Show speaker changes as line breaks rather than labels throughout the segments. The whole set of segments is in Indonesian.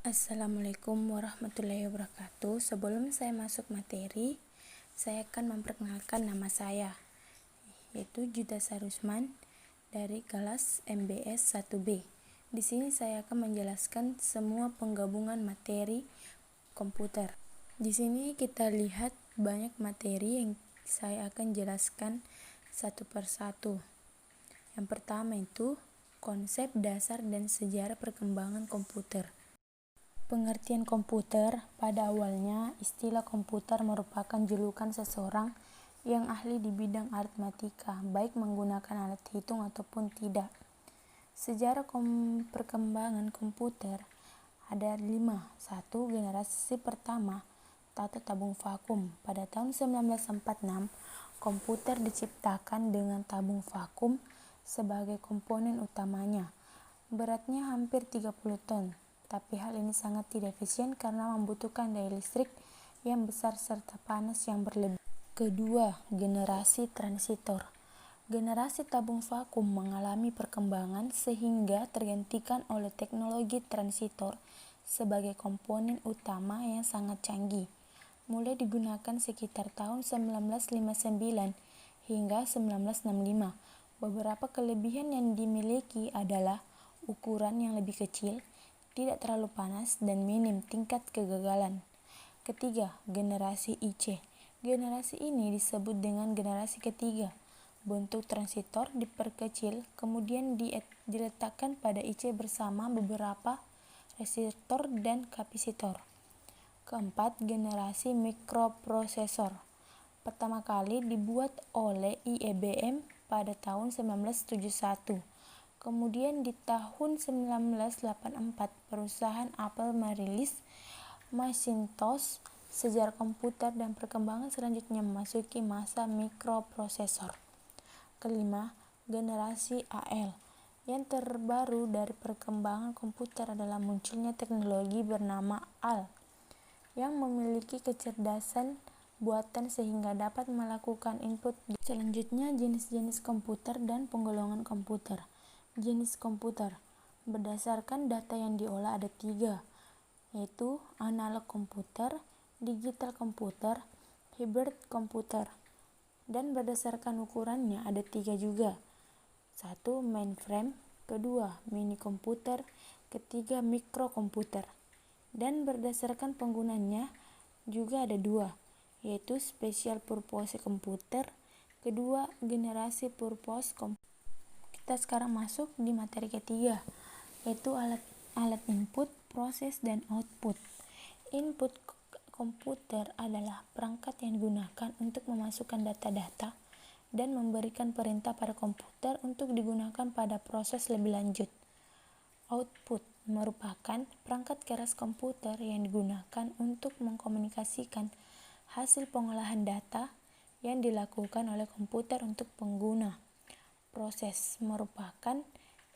Assalamualaikum warahmatullahi wabarakatuh. Sebelum saya masuk materi, saya akan memperkenalkan nama saya, yaitu Juda Sarusman dari kelas MBS 1B. Di sini saya akan menjelaskan semua penggabungan materi komputer. Di sini kita lihat banyak materi yang saya akan jelaskan satu persatu. Yang pertama itu konsep dasar dan sejarah perkembangan komputer. Pengertian komputer. Pada awalnya, istilah komputer merupakan julukan seseorang yang ahli di bidang aritmatika, baik menggunakan alat hitung ataupun tidak. Sejarah perkembangan komputer ada 5. 1. Generasi pertama, tata tabung vakum. Pada tahun 1946, komputer diciptakan dengan tabung vakum sebagai komponen utamanya. Beratnya hampir 30 ton. Tapi hal ini sangat tidak efisien karena membutuhkan daya listrik yang besar serta panas yang berlebih. Kedua, generasi transitor. Generasi tabung vakum mengalami perkembangan sehingga tergantikan oleh teknologi transitor sebagai komponen utama yang sangat canggih. Mulai digunakan sekitar tahun 1959 hingga 1965. Beberapa kelebihan yang dimiliki adalah ukuran yang lebih kecil, tidak terlalu panas, dan minim tingkat kegagalan. Ketiga, generasi IC. Generasi ini disebut dengan generasi ketiga. Bentuk transitor diperkecil, kemudian diletakkan pada IC bersama beberapa resistor dan kapasitor. Keempat, generasi mikroprosesor. Pertama kali dibuat oleh IBM pada tahun 1971. Kemudian di tahun 1984, perusahaan Apple merilis Macintosh. Sejarah komputer dan perkembangan selanjutnya memasuki masa mikroprosesor. Kelima, generasi AL. Yang terbaru dari perkembangan komputer adalah munculnya teknologi bernama AL, yang memiliki kecerdasan buatan sehingga dapat melakukan input. Selanjutnya, jenis-jenis komputer dan penggolongan komputer. Jenis komputer. Berdasarkan data yang diolah ada 3, yaitu analog komputer, digital komputer, hybrid komputer. Dan berdasarkan ukurannya ada 3 juga. 1. Mainframe, kedua mini komputer, ketiga mikrokomputer. Dan berdasarkan penggunaannya juga ada 2, yaitu special purpose komputer, kedua generasi purpose komputer. Kita sekarang masuk di materi ketiga, yaitu alat input, proses, dan output. Input komputer adalah perangkat yang digunakan untuk memasukkan data-data dan memberikan perintah pada komputer untuk digunakan pada proses lebih lanjut. Output merupakan perangkat keras komputer yang digunakan untuk mengkomunikasikan hasil pengolahan data yang dilakukan oleh komputer untuk pengguna. Proses merupakan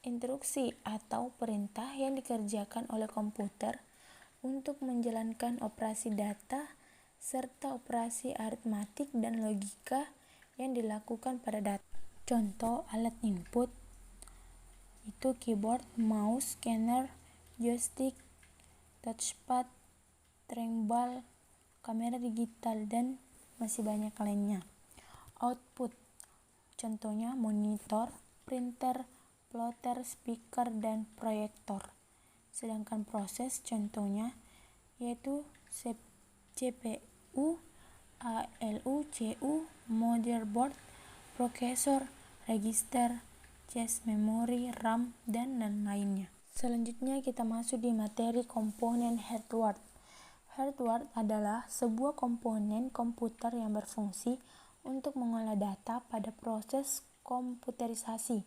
instruksi atau perintah yang dikerjakan oleh komputer untuk menjalankan operasi data serta operasi aritmatik dan logika yang dilakukan pada data. Contoh alat input itu keyboard, mouse, scanner, joystick, touchpad, trackball, kamera digital, dan masih banyak lainnya. Output contohnya monitor, printer, plotter, speaker, dan proyektor. Sedangkan proses contohnya yaitu CPU, ALU, CU, motherboard, prosesor, register, cache memori, RAM, dan lainnya. Selanjutnya kita masuk di materi komponen hardware. Hardware adalah sebuah komponen komputer yang berfungsi untuk mengolah data pada proses komputerisasi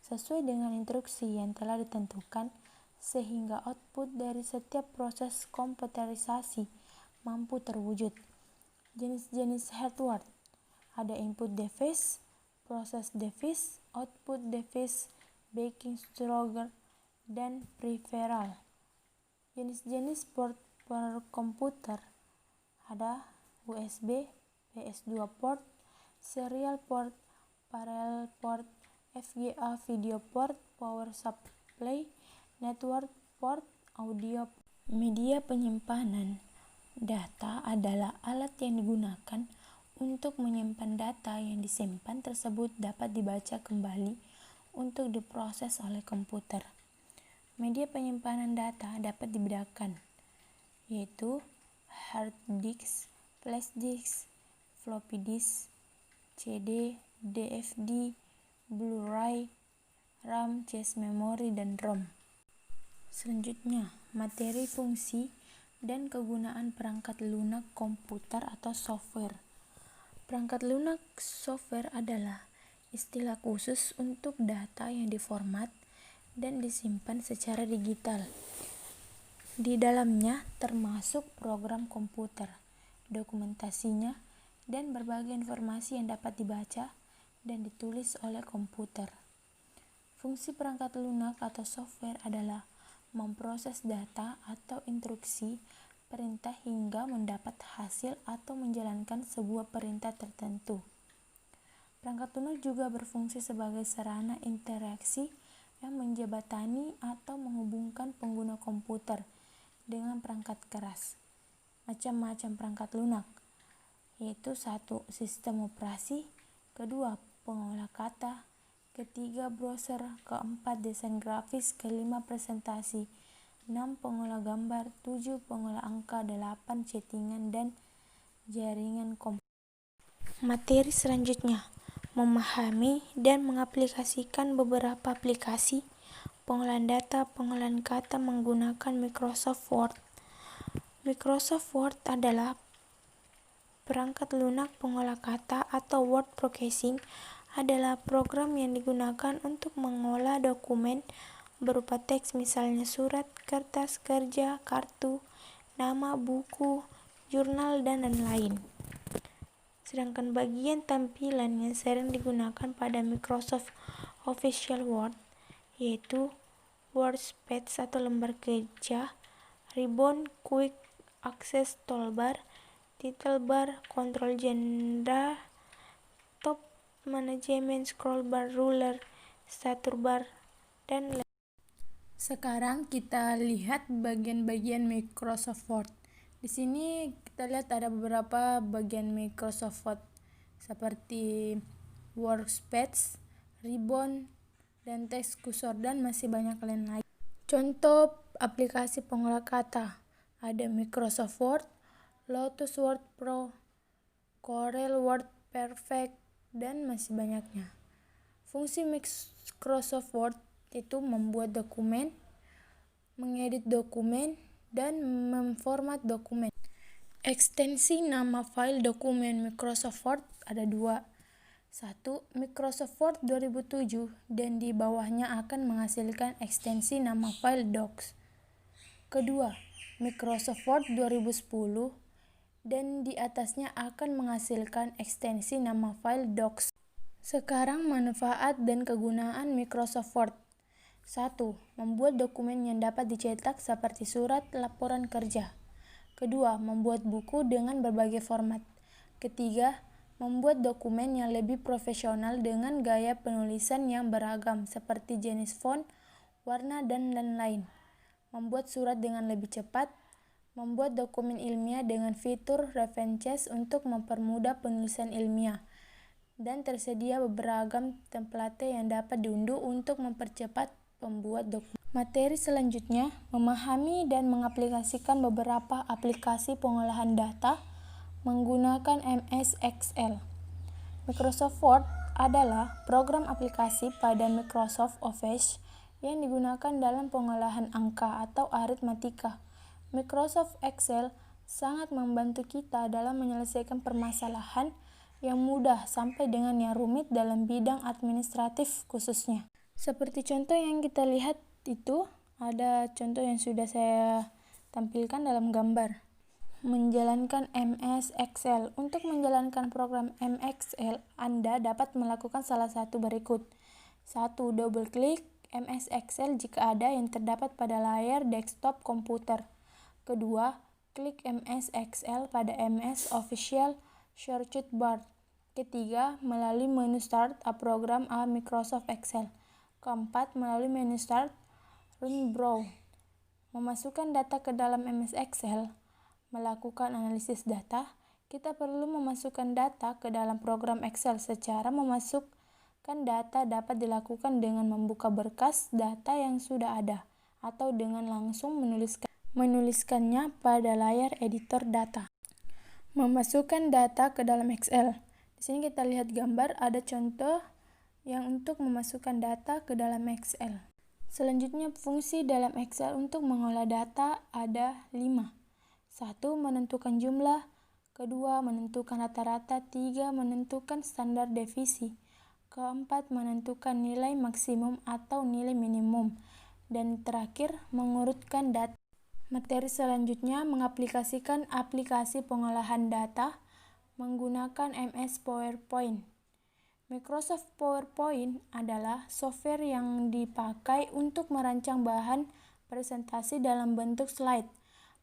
sesuai dengan instruksi yang telah ditentukan, sehingga output dari setiap proses komputerisasi mampu terwujud. Jenis-jenis hardware ada input device, process device, output device, backing trigger, dan peripheral. Jenis-jenis port per komputer ada USB, PS2 port, serial port, parallel port, VGA video port, power supply, network port, audio. Media penyimpanan data adalah alat yang digunakan untuk menyimpan data yang disimpan tersebut dapat dibaca kembali untuk diproses oleh komputer. Media penyimpanan data dapat dibedakan, yaitu hard disk, flash disk, floppy disk, CD, DVD, Blu-ray, RAM, cache memori, dan ROM. Selanjutnya, materi, fungsi, dan kegunaan perangkat lunak komputer atau software. Perangkat lunak software adalah istilah khusus untuk data yang diformat dan disimpan secara digital. Di dalamnya termasuk program komputer, dokumentasinya, dan berbagai informasi yang dapat dibaca dan ditulis oleh komputer. Fungsi perangkat lunak atau software adalah memproses data atau instruksi perintah hingga mendapat hasil atau menjalankan sebuah perintah tertentu. Perangkat lunak juga berfungsi sebagai sarana interaksi yang menjembatani atau menghubungkan pengguna komputer dengan perangkat keras. Macam-macam perangkat lunak, yaitu 1. Sistem operasi, 2. Pengolah kata, 3. Browser, 4. Desain grafis, 5. Presentasi, 6. Pengolah gambar, 7. Pengolah angka, 8. Chattingan dan jaringan komputer. Materi selanjutnya, memahami dan mengaplikasikan beberapa aplikasi pengolahan data, pengolahan kata menggunakan Microsoft Word. Microsoft Word adalah perangkat lunak pengolah kata atau word processing adalah program yang digunakan untuk mengolah dokumen berupa teks, misalnya surat, kertas kerja, kartu, nama, buku, jurnal, dan lain-lain. Sedangkan bagian tampilan yang sering digunakan pada Microsoft Official Word yaitu workspace atau lembar kerja, ribbon, quick access toolbar, title bar, kontrol jendela, top management, scroll bar, ruler, status bar, dan lain. Sekarang kita lihat bagian-bagian Microsoft Word. Di sini kita lihat ada beberapa bagian Microsoft Word seperti workspace, ribbon, dan text cursor, dan masih banyak lain lagi. Contoh aplikasi pengolah kata ada Microsoft Word, Lotus Word Pro, Corel Word Perfect, dan masih banyaknya. Fungsi Microsoft Word itu membuat dokumen, mengedit dokumen, dan memformat dokumen. Ekstensi nama file dokumen Microsoft Word ada 2. 1. Microsoft Word 2007 dan di bawahnya akan menghasilkan ekstensi nama file Docs. Kedua, Microsoft Word 2010 dan di atasnya akan menghasilkan ekstensi nama file Docs. Sekarang manfaat dan kegunaan Microsoft Word. 1. Membuat dokumen yang dapat dicetak seperti surat, laporan kerja. Kedua, membuat buku dengan berbagai format. Ketiga, membuat dokumen yang lebih profesional dengan gaya penulisan yang beragam seperti jenis font, warna, dan lain-lain. Membuat surat dengan lebih cepat. Membuat dokumen ilmiah dengan fitur references untuk mempermudah penulisan ilmiah. Dan tersedia beragam template yang dapat diunduh untuk mempercepat pembuat dokumen. Materi selanjutnya, memahami dan mengaplikasikan beberapa aplikasi pengolahan data menggunakan MS Excel. Microsoft Word adalah program aplikasi pada Microsoft Office yang digunakan dalam pengolahan angka atau aritmatika. Microsoft Excel sangat membantu kita dalam menyelesaikan permasalahan yang mudah sampai dengan yang rumit dalam bidang administratif khususnya. Seperti contoh yang kita lihat itu, ada contoh yang sudah saya tampilkan dalam gambar. Menjalankan MS Excel. Untuk menjalankan program MS Excel, Anda dapat melakukan salah satu berikut. 1. Double klik MS Excel jika ada yang terdapat pada layar desktop komputer. Kedua, klik MS Excel pada MS Official Shortcut Bar. Ketiga, melalui menu Start a Program a Microsoft Excel. Keempat, melalui menu Start, Run Browse. memasukkan data ke dalam MS Excel, melakukan analisis data, kita perlu memasukkan data ke dalam program Excel. Secara memasukkan data dapat dilakukan dengan membuka berkas data yang sudah ada, atau dengan langsung menuliskannya pada layar editor data. Memasukkan data ke dalam Excel. Di sini kita lihat gambar, ada contoh yang untuk memasukkan data ke dalam Excel. Selanjutnya, fungsi dalam Excel untuk mengolah data ada 5. 1. Menentukan jumlah. 2. Menentukan rata-rata. 3. Menentukan standar devisi. 4. Menentukan nilai maksimum atau nilai minimum. Dan terakhir, mengurutkan data. Materi selanjutnya mengaplikasikan aplikasi pengolahan data menggunakan MS PowerPoint. Microsoft PowerPoint adalah software yang dipakai untuk merancang bahan presentasi dalam bentuk slide.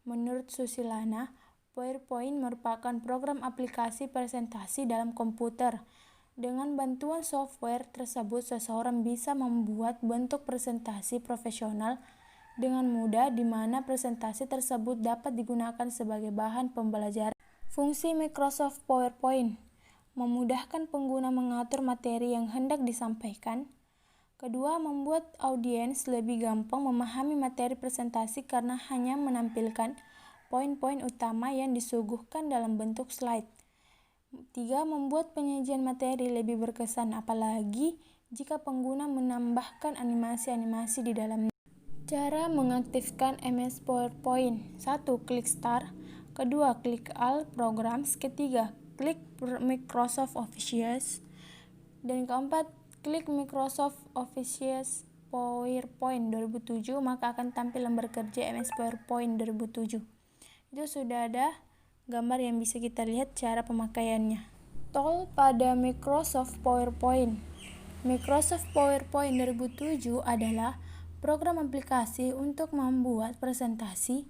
Menurut Susilana, PowerPoint merupakan program aplikasi presentasi dalam komputer. Dengan bantuan software tersebut, seseorang bisa membuat bentuk presentasi profesional dengan mudah, di mana presentasi tersebut dapat digunakan sebagai bahan pembelajaran. Fungsi Microsoft PowerPoint memudahkan pengguna mengatur materi yang hendak disampaikan. 2. Membuat audiens lebih gampang memahami materi presentasi karena hanya menampilkan poin-poin utama yang disuguhkan dalam bentuk slide. 3. Membuat penyajian materi lebih berkesan, apalagi jika pengguna menambahkan animasi-animasi di dalamnya. Cara mengaktifkan MS PowerPoint. 1. Klik Start. 2. Klik All Programs. 3. Klik Microsoft Office. Dan 4. Klik Microsoft Office PowerPoint 2007, maka akan tampil lembar kerja MS PowerPoint 2007. Itu sudah ada gambar yang bisa kita lihat cara pemakaiannya. Tool pada Microsoft PowerPoint. Microsoft PowerPoint 2007 adalah program aplikasi untuk membuat presentasi.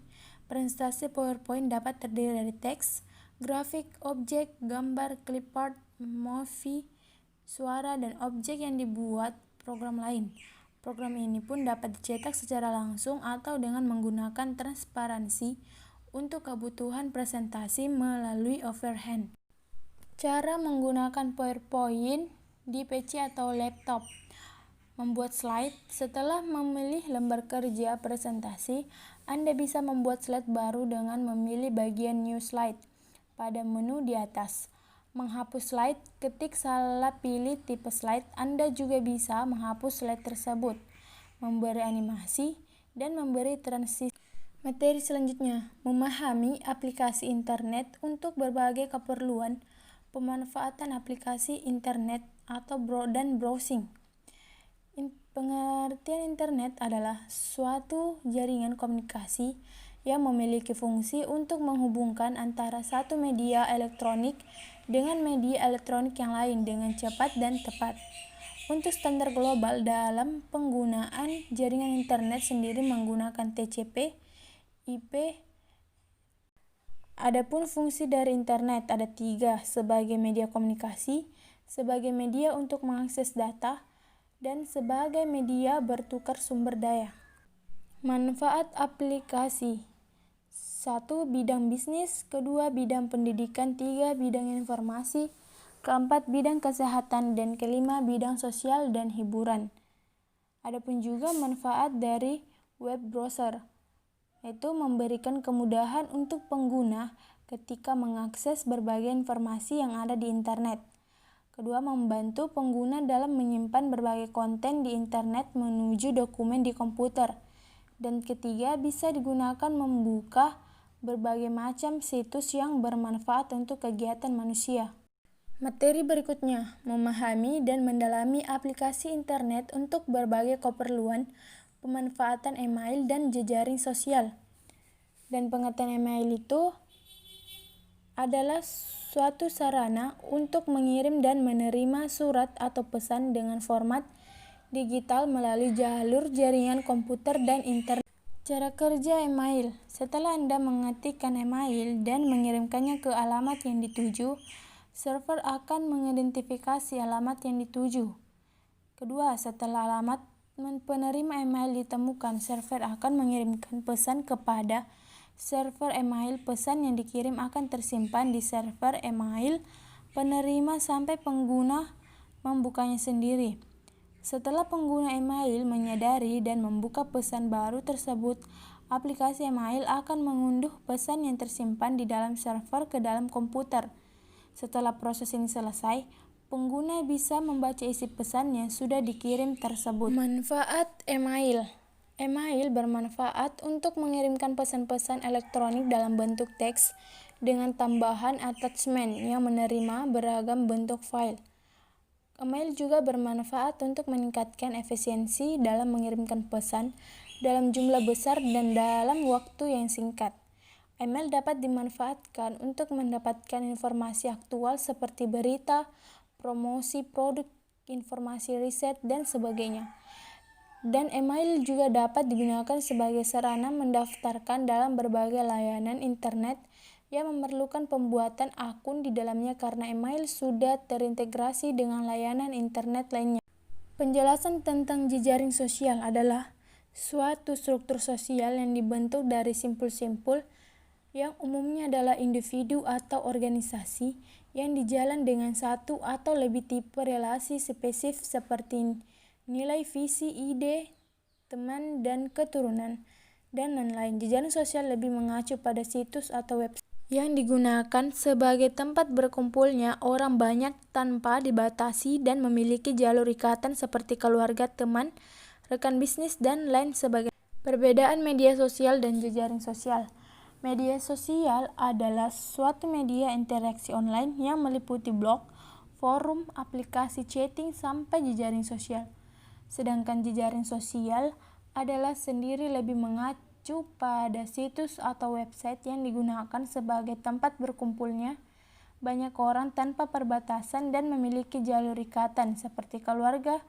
Presentasi PowerPoint dapat terdiri dari teks, grafik, objek, gambar, clipboard, movie, suara, dan objek yang dibuat program lain. Program ini pun dapat dicetak secara langsung atau dengan menggunakan transparansi untuk kebutuhan presentasi melalui overhand. Cara menggunakan PowerPoint di PC atau laptop. Membuat slide. Setelah memilih lembar kerja presentasi, Anda bisa membuat slide baru dengan memilih bagian New Slide pada menu di atas. Menghapus slide, ketik salah pilih tipe slide. Anda juga bisa menghapus slide tersebut, memberi animasi, dan memberi transisi. Materi selanjutnya, memahami aplikasi internet untuk berbagai keperluan, pemanfaatan aplikasi internet atau browsing. Pengertian internet adalah suatu jaringan komunikasi yang memiliki fungsi untuk menghubungkan antara satu media elektronik dengan media elektronik yang lain dengan cepat dan tepat. Untuk standar global dalam penggunaan jaringan internet sendiri menggunakan TCP, IP. Adapun fungsi dari internet ada 3, sebagai media komunikasi, sebagai media untuk mengakses data, dan sebagai media bertukar sumber daya. Manfaat aplikasi. 1. Bidang bisnis. 2. Bidang pendidikan. 3. Bidang informasi. 4. Bidang kesehatan. Dan 5. Bidang sosial dan hiburan. Adapun juga manfaat dari web browser, yaitu memberikan kemudahan untuk pengguna ketika mengakses berbagai informasi yang ada di internet. Kedua, membantu pengguna dalam menyimpan berbagai konten di internet menuju dokumen di komputer. Dan ketiga, bisa digunakan membuka berbagai macam situs yang bermanfaat untuk kegiatan manusia. Materi berikutnya, memahami dan mendalami aplikasi internet untuk berbagai keperluan, pemanfaatan email dan jejaring sosial. Dan pengertian email itu adalah suatu sarana untuk mengirim dan menerima surat atau pesan dengan format digital melalui jalur jaringan komputer dan internet. Cara kerja email. Setelah Anda mengetikkan email dan mengirimkannya ke alamat yang dituju, server akan mengidentifikasi alamat yang dituju. Kedua, setelah alamat penerima email ditemukan, server akan mengirimkan pesan kepada server email. Pesan yang dikirim akan tersimpan di server email penerima sampai pengguna membukanya sendiri. Setelah pengguna email menyadari dan membuka pesan baru tersebut, aplikasi email akan mengunduh pesan yang tersimpan di dalam server ke dalam komputer. Setelah proses ini selesai, pengguna bisa membaca isi pesan yang sudah dikirim tersebut. Manfaat email. Email bermanfaat untuk mengirimkan pesan-pesan elektronik dalam bentuk teks dengan tambahan attachment yang menerima beragam bentuk file. Email juga bermanfaat untuk meningkatkan efisiensi dalam mengirimkan pesan dalam jumlah besar dan dalam waktu yang singkat. Email dapat dimanfaatkan untuk mendapatkan informasi aktual seperti berita, promosi produk, informasi riset, dan sebagainya. Dan email juga dapat digunakan sebagai sarana mendaftarkan dalam berbagai layanan internet yang memerlukan pembuatan akun di dalamnya karena email sudah terintegrasi dengan layanan internet lainnya. Penjelasan tentang jejaring sosial adalah suatu struktur sosial yang dibentuk dari simpul-simpul yang umumnya adalah individu atau organisasi yang dijalan dengan satu atau lebih tipe relasi spesifik seperti nilai, visi, ide, teman, dan keturunan, dan lain-lain. Jejaring sosial lebih mengacu pada situs atau website yang digunakan sebagai tempat berkumpulnya orang banyak tanpa dibatasi dan memiliki jalur ikatan seperti keluarga, teman, rekan bisnis, dan lain sebagainya. Perbedaan media sosial dan jejaring sosial. Media sosial adalah suatu media interaksi online yang meliputi blog, forum, aplikasi chatting, sampai jejaring sosial. Sedangkan jejaring sosial adalah sendiri lebih mengacu pada situs atau website yang digunakan sebagai tempat berkumpulnya banyak orang tanpa perbatasan dan memiliki jalur ikatan seperti keluarga,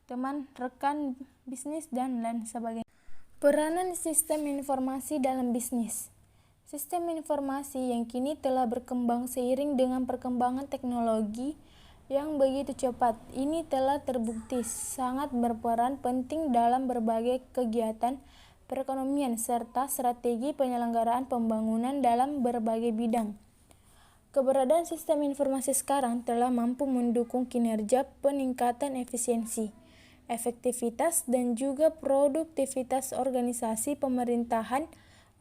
teman, rekan bisnis, dan lain sebagainya. Peranan sistem informasi dalam bisnis. Sistem informasi yang kini telah berkembang seiring dengan perkembangan teknologi yang begitu cepat. Ini telah terbukti sangat berperan penting dalam berbagai kegiatan perekonomian serta strategi penyelenggaraan pembangunan dalam berbagai bidang. Keberadaan sistem informasi sekarang telah mampu mendukung kinerja, peningkatan efisiensi, efektivitas, dan juga produktivitas organisasi pemerintahan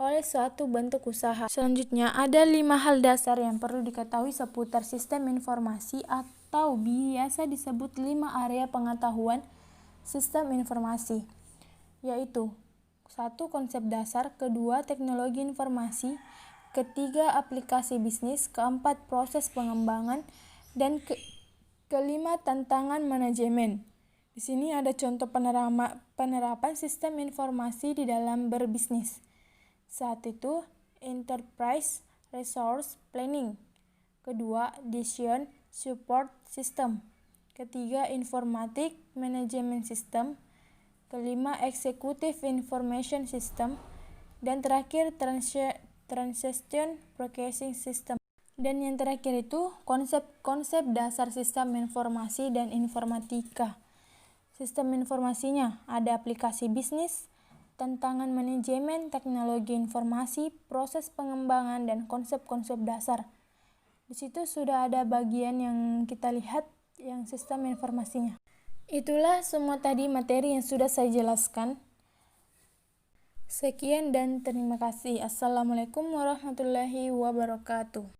oleh suatu bentuk usaha. Selanjutnya, ada 5 hal dasar yang perlu diketahui seputar sistem informasi atau biasa disebut 5 area pengetahuan sistem informasi, yaitu 1. Konsep dasar, 2. Teknologi informasi, 3. Aplikasi bisnis, 4. Proses pengembangan, dan 5. Tantangan manajemen. Di sini ada contoh penerapan sistem informasi di dalam berbisnis. 1. Enterprise Resource Planning. 2. Decision Support System. 3. Informatic Management System. 5. Executive Information System. Dan terakhir Transaction Processing System. Dan yang terakhir itu konsep dasar sistem informasi dan informatika. Sistem informasinya ada aplikasi bisnis, tantangan manajemen, teknologi informasi, proses pengembangan, dan konsep-konsep dasar. Di situ sudah ada bagian yang kita lihat yang sistem informasinya. Itulah semua tadi materi yang sudah saya jelaskan. Sekian dan terima kasih. Assalamualaikum warahmatullahi wabarakatuh.